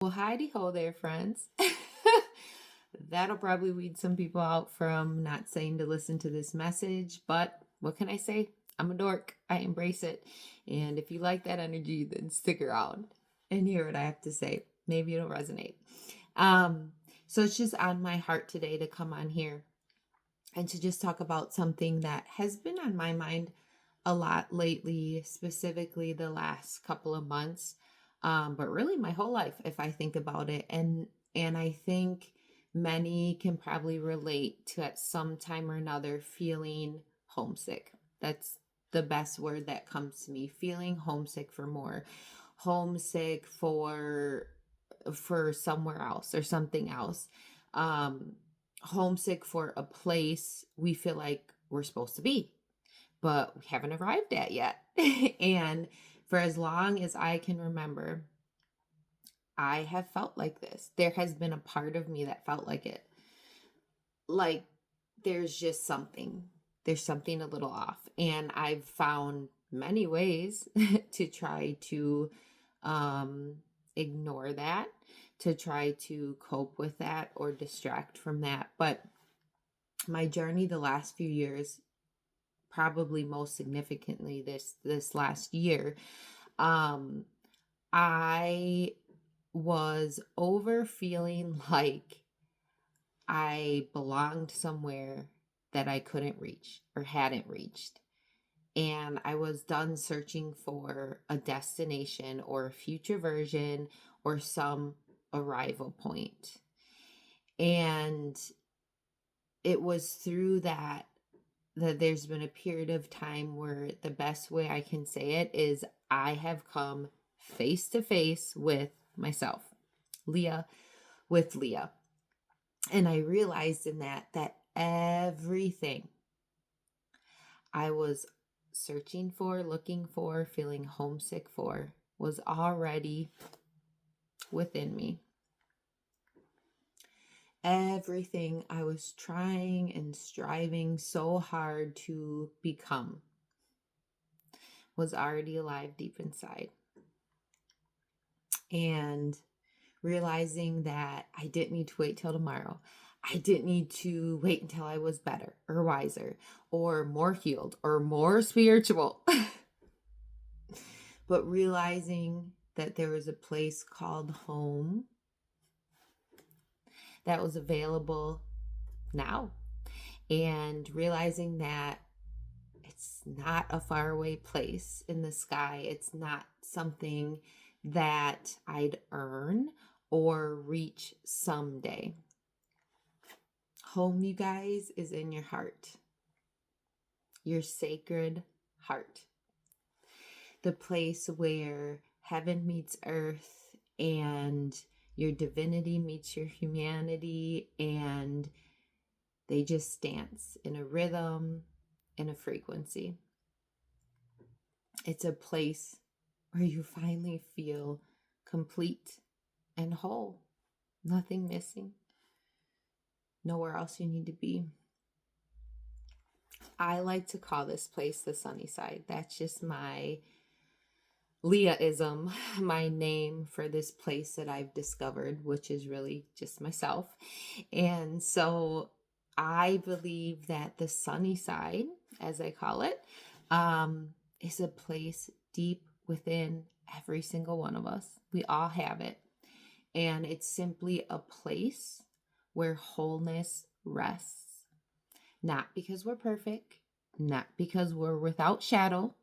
Well, heidi ho there, friends. That'll probably weed some people out from not saying to listen to this message, but what can I say? I'm a dork. I embrace it. And if you like that energy, then stick around and hear what I have to say. Maybe it'll resonate. Um, so it's just on my heart today to come on here and to just talk about something that has been on my mind a lot lately, specifically the last couple of months, but really my whole life, if I think about it. And I think many can probably relate to at some time or another feeling homesick. That's the best word that comes to me. Feeling homesick for more, homesick for somewhere else or something else. Um, Homesick for a place we feel like we're supposed to be, but we haven't arrived at yet. And for as long as I can remember, I have felt like this. There has been a part of me that felt like it. Like there's just something. There's something a little off. And I've found many ways to try to um, ignore that, to try to cope with that or distract from that. But my journey the last few years, probably most significantly this last year, um I was over feeling like I belonged somewhere that I couldn't reach or hadn't reached. And I was done searching for a destination or a future version or some arrival point. And it was through that there's been a period of time where the best way I can say it is I have come face to face with myself, Leah, with Leah. And I realized in that everything I was searching for, looking for, feeling homesick for was already within me. Everything I was trying and striving so hard to become was already alive deep inside. And realizing that I didn't need to wait till tomorrow. I didn't need to wait until I was better or wiser or more healed or more spiritual. But realizing that there was a place called home that was available now. And realizing that it's not a faraway place in the sky. It's not something that I'd earn or reach someday. Home, you guys, is in your heart, your sacred heart, the place where heaven meets earth and your divinity meets your humanity, and they just dance in a rhythm, in a frequency. It's a place where you finally feel complete and whole, nothing missing, nowhere else you need to be. I like to call this place the Sunnyside. That's just my Leahism, my name for this place that I've discovered, which is really just myself. And so I believe that the Sunnyside, as I call it, is a place deep within every single one of us. We all have it. And it's simply a place where wholeness rests. Not because we're perfect, not because we're without shadow,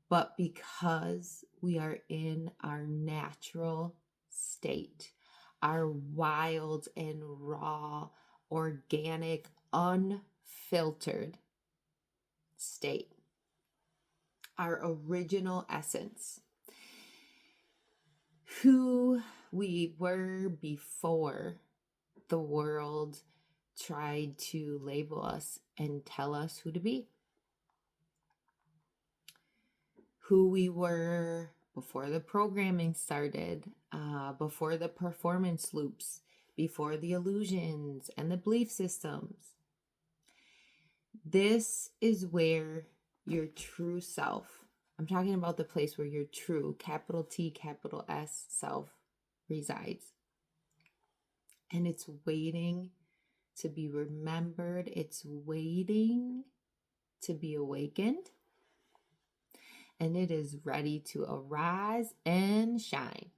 but because we are in our natural state, our wild and raw, organic, unfiltered state, our original essence, who we were before the world tried to label us and tell us who to be. Who we were before the programming started, before the performance loops, before the illusions and the belief systems. This is where your true self, I'm talking about the place where your true, capital T, capital S self resides. And it's waiting to be remembered. It's waiting to be awakened. And it is ready to arise and shine.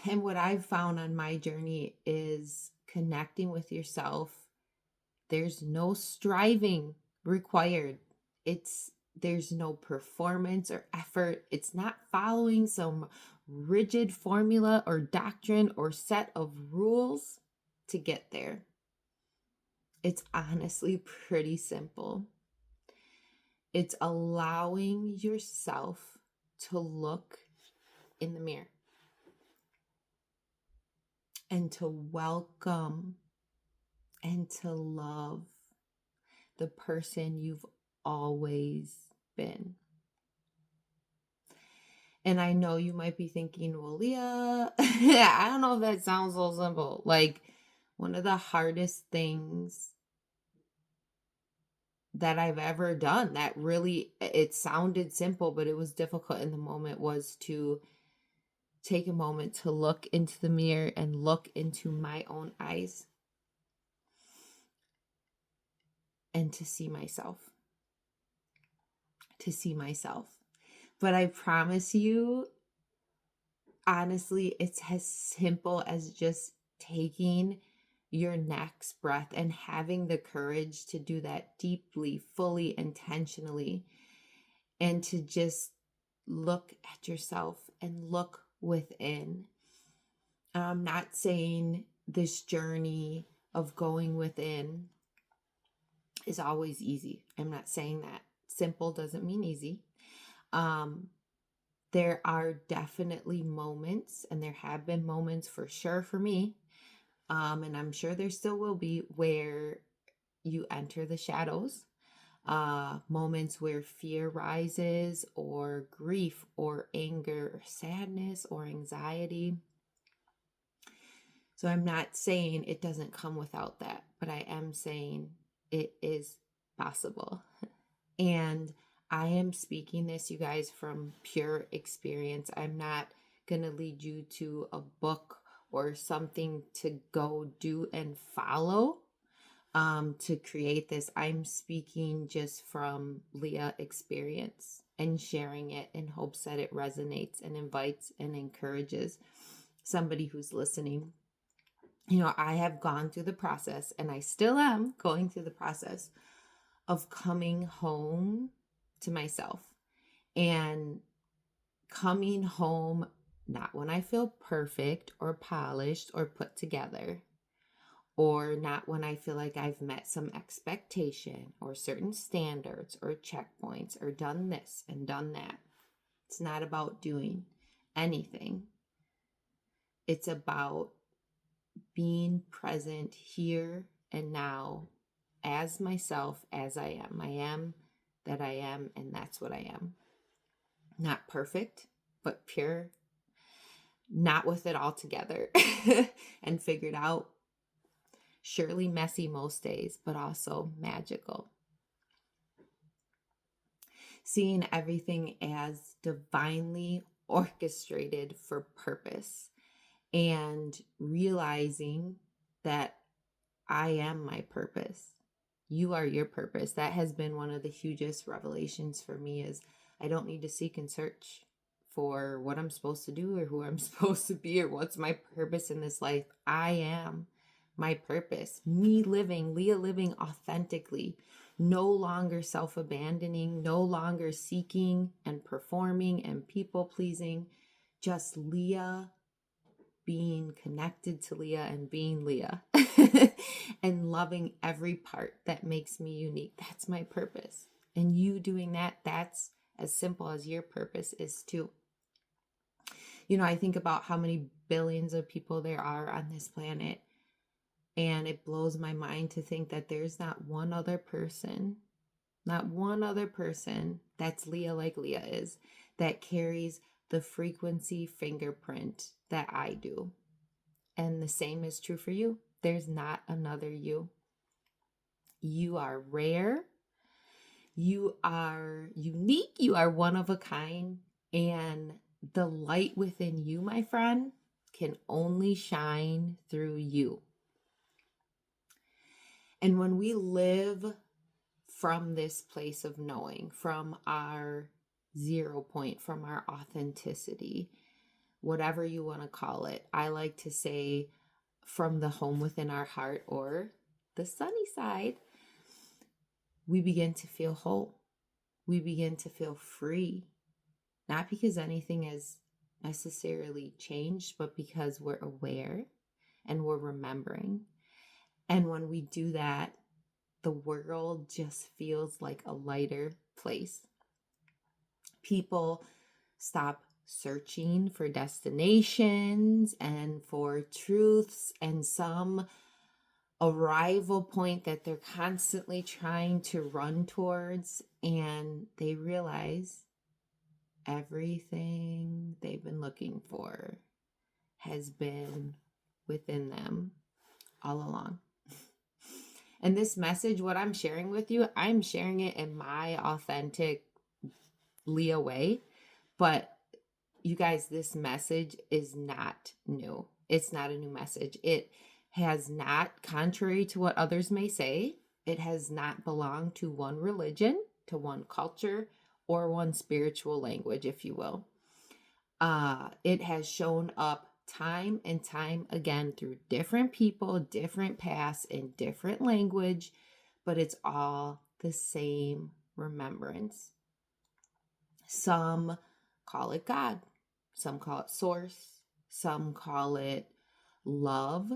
And what I've found on my journey is connecting with yourself. There's no striving required. There's no performance or effort. It's not following some rigid formula or doctrine or set of rules to get there. It's honestly pretty simple. It's allowing yourself to look in the mirror and to welcome and to love the person you've always been. And I know you might be thinking, well, Leah, I don't know if that sounds so simple. Like, one of the hardest things that I've ever done that really, it sounded simple, but it was difficult in the moment, was to take a moment to look into the mirror and look into my own eyes and to see myself. But I promise you, honestly, it's as simple as just taking your next breath and having the courage to do that deeply, fully, intentionally, and to just look at yourself and look within. I'm not saying this journey of going within is always easy. I'm not saying that. Simple doesn't mean easy. There are definitely moments, and there have been moments for sure for me, and I'm sure there still will be, where you enter the shadows, moments where fear rises, or grief, or anger, or sadness, or anxiety. So I'm not saying it doesn't come without that, but I am saying it is possible. And I am speaking this, you guys, from pure experience. I'm not going to lead you to a book or something to go do and follow to create this. I'm speaking just from Leah experience and sharing it in hopes that it resonates and invites and encourages somebody who's listening. You know, I have gone through the process, and I still am going through the process of coming home to myself, and coming home not when I feel perfect or polished or put together, or not when I feel like I've met some expectation or certain standards or checkpoints or done this and done that. It's not about doing anything. It's about being present here and now as myself, as I am. I am that I am, and that's what I am. Not perfect, but pure. Not with it all together and figured out. Surely messy most days, but also magical. Seeing everything as divinely orchestrated for purpose, and realizing that I am my purpose. You are your purpose. That has been one of the hugest revelations for me, is I don't need to seek and search for what I'm supposed to do or who I'm supposed to be or what's my purpose in this life. I am my purpose. Me living, Leah living authentically, no longer self-abandoning, no longer seeking and performing and people-pleasing, just Leah being connected to Leah and being Leah and loving every part that makes me unique. That's my purpose. And you doing that, that's as simple as your purpose is too. You know, I think about how many billions of people there are on this planet, and it blows my mind to think that there's not one other person that's Leah like Leah is, that carries the frequency fingerprint that I do. And the same is true for you. There's not another you. You are rare. You are unique. You are one of a kind. And the light within you, my friend, can only shine through you. And when we live from this place of knowing, from our 0 point, from our authenticity, whatever you want to call it, I like to say from the home within our heart, or the sunny side, we begin to feel whole. We begin to feel free. Not because anything has necessarily changed, but because we're aware and we're remembering. And when we do that, the world just feels like a lighter place. People stop searching for destinations and for truths and some arrival point that they're constantly trying to run towards, and they realize everything they've been looking for has been within them all along. And this message, what I'm sharing with you, I'm sharing it in my authentic Leah way. But you guys, this message is not new. It's not a new message. It has not, contrary to what others may say, it has not belonged to one religion, to one culture, or one spiritual language, if you will. It has shown up time and time again through different people, different paths, in different language, but it's all the same remembrance. Some call it God, some call it source, some call it love,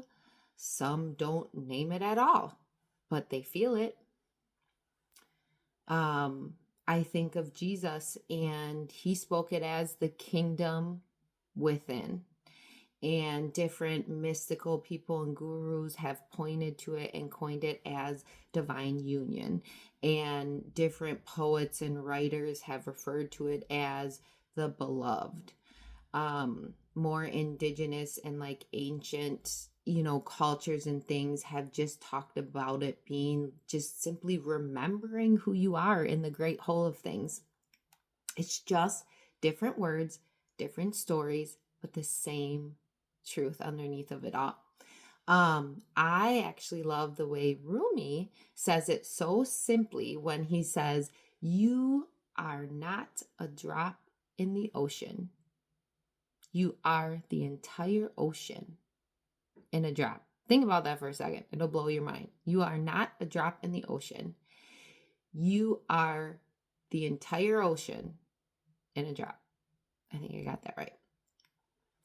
some don't name it at all, but they feel it. I think of Jesus, and he spoke it as the kingdom within. And different mystical people and gurus have pointed to it and coined it as divine union. And different poets and writers have referred to it as the beloved. More indigenous and like ancient, cultures and things have just talked about it being just simply remembering who you are in the great whole of things. It's just different words, different stories, but the same truth underneath of it all. I actually love the way Rumi says it so simply when he says, you are not a drop in the ocean. You are the entire ocean in a drop. Think about that for a second. It'll blow your mind. You are not a drop in the ocean. You are the entire ocean in a drop. I think I got that right.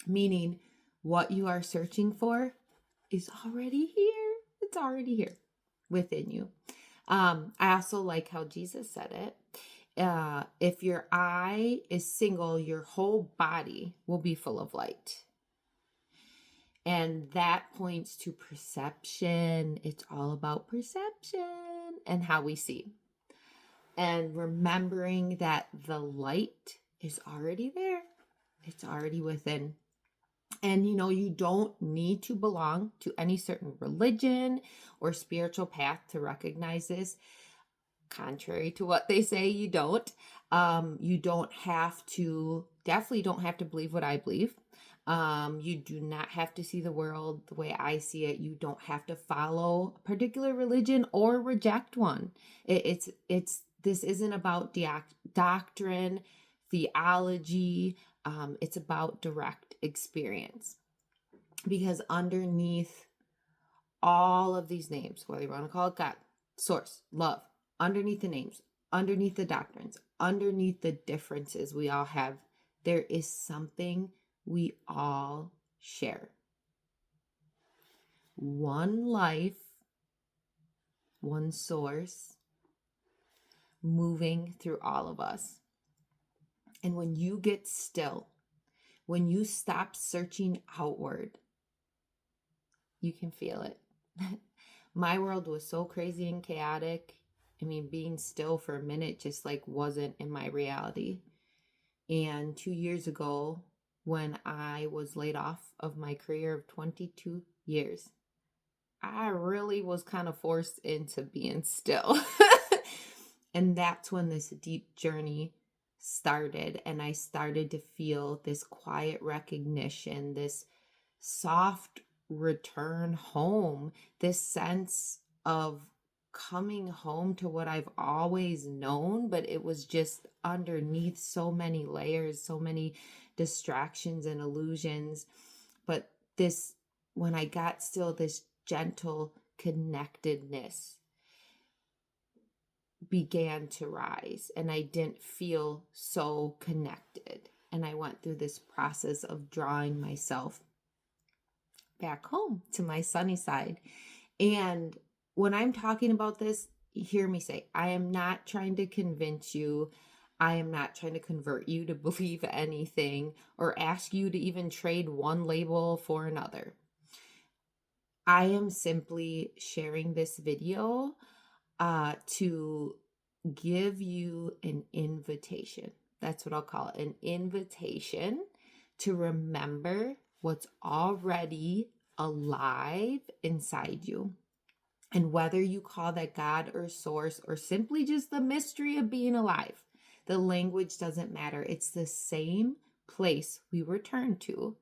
Meaning, what you are searching for is already here. It's already here within you. I also like how Jesus said it. If your eye is single, your whole body will be full of light. And that points to perception. It's all about perception and how we see. And remembering that the light is already there. It's already within. And you don't need to belong to any certain religion or spiritual path to recognize this. Contrary to what they say, you don't. You definitely don't have to believe what I believe. You do not have to see the world the way I see it. You don't have to follow a particular religion or reject one. This isn't about doctrine, theology. It's about direct experience. Because underneath all of these names, whether you want to call it God, source, love, underneath the names, underneath the doctrines, underneath the differences we all have, there is something we all share. One life, one source, moving through all of us. And when you get still, when you stop searching outward, you can feel it. My world was so crazy and chaotic. I mean, being still for a minute just wasn't in my reality. And 2 years ago, when I was laid off of my career of 22 years, I really was kind of forced into being still. And that's when this deep journey started, and I started to feel this quiet recognition, this soft return home, this sense of coming home to what I've always known, but it was just underneath so many layers, so many distractions and illusions. But this, when I got still, this gentle connectedness began to rise, and I didn't feel so connected. And I went through this process of drawing myself back home to my sunny side. And when I'm talking about this, hear me say, I am not trying to convince you. I am not trying to convert you to believe anything or ask you to even trade one label for another. I am simply sharing this video to give you an invitation. That's what I'll call it, an invitation to remember what's already alive inside you. And whether you call that God or source or simply just the mystery of being alive, the language doesn't matter. It's the same place we return to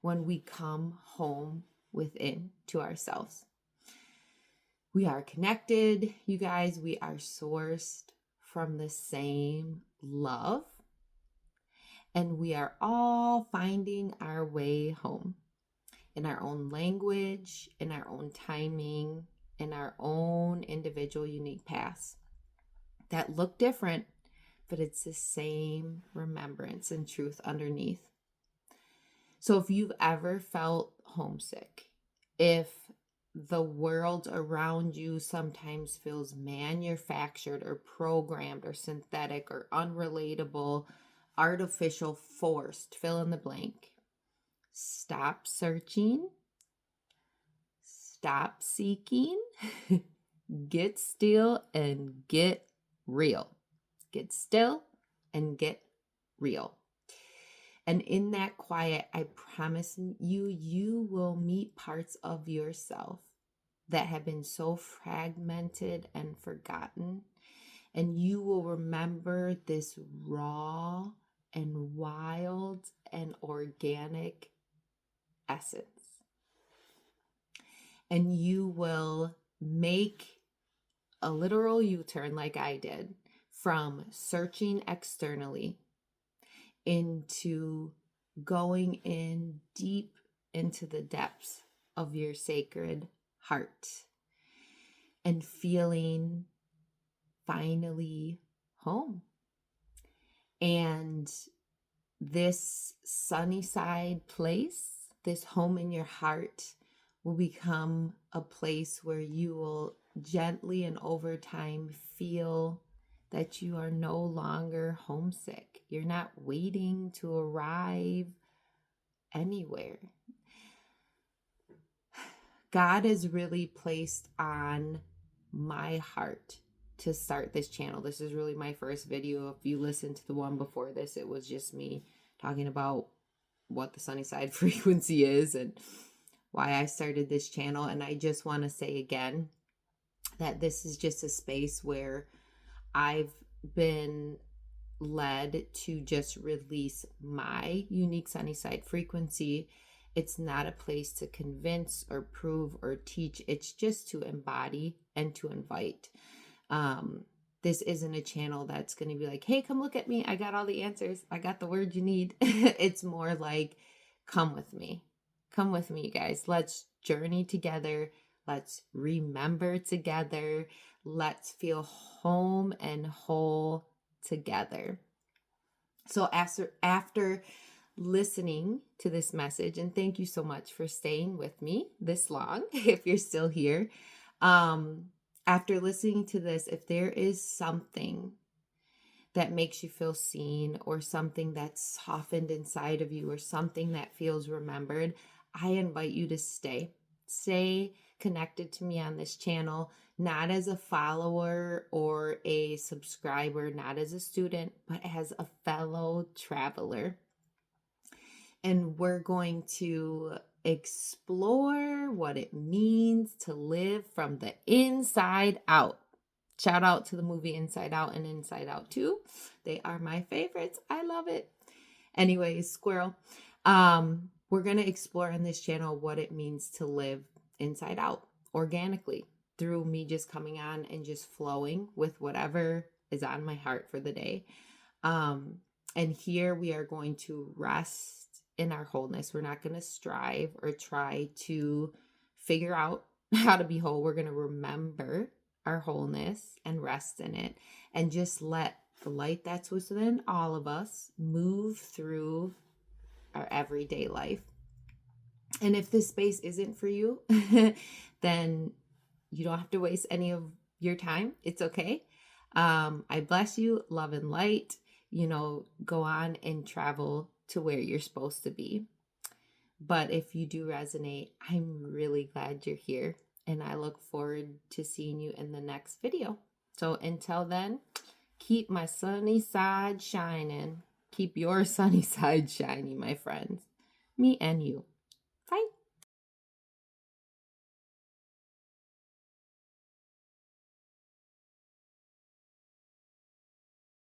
when we come home within to ourselves. We are connected, you guys. We are sourced from the same love. And we are all finding our way home in our own language, in our own timing, in our own individual unique paths that look different, but it's the same remembrance and truth underneath. So if you've ever felt homesick, if the world around you sometimes feels manufactured or programmed or synthetic or unrelatable, artificial, forced, fill in the blank, stop searching, stop seeking, get still and get real. Get still and get real. And in that quiet, I promise you, you will meet parts of yourself that have been so fragmented and forgotten. And you will remember this raw and wild and organic essence. And you will make a literal U-turn like I did from searching externally into going in deep into the depths of your sacred heart and feeling finally home. And this Sunnyside place, this home in your heart, will become a place where you will gently and over time feel that you are no longer homesick. You're not waiting to arrive anywhere. God has really placed on my heart to start this channel. This is really my first video. If you listened to the one before this, it was just me talking about what the Sunnyside frequency is and why I started this channel. And I just want to say again that this is just a space where I've been led to just release my unique Sunnyside frequency. It's not a place to convince or prove or teach. It's just to embody and to invite. This isn't a channel that's going to be like, hey, come look at me. I got all the answers. I got the word you need. It's more like, come with me. Come with me, you guys. Let's journey together. Let's remember together. Let's feel home and whole together. So after listening to this message, and thank you so much for staying with me this long, if you're still here. After listening to this, if there is something that makes you feel seen or something that's softened inside of you or something that feels remembered, I invite you to stay connected to me on this channel, not as a follower or a subscriber, not as a student, but as a fellow traveler. And we're going to explore what it means to live from the inside out. Shout out to the movie Inside Out and Inside Out 2. They are my favorites. I love it. Anyways, squirrel. We're going to explore on this channel what it means to live inside out organically through me just coming on and just flowing with whatever is on my heart for the day. And here we are going to rest in our wholeness. We're not going to strive or try to figure out how to be whole. We're going to remember our wholeness and rest in it and just let the light that's within all of us move through our everyday life. And if this space isn't for you, then you don't have to waste any of your time. It's okay. I bless you, love and light. Go on and travel to where you're supposed to be. But if you do resonate, I'm really glad you're here. And I look forward to seeing you in the next video. So until then, keep my sunny side shining. Keep your sunny side shining, my friends. Me and you.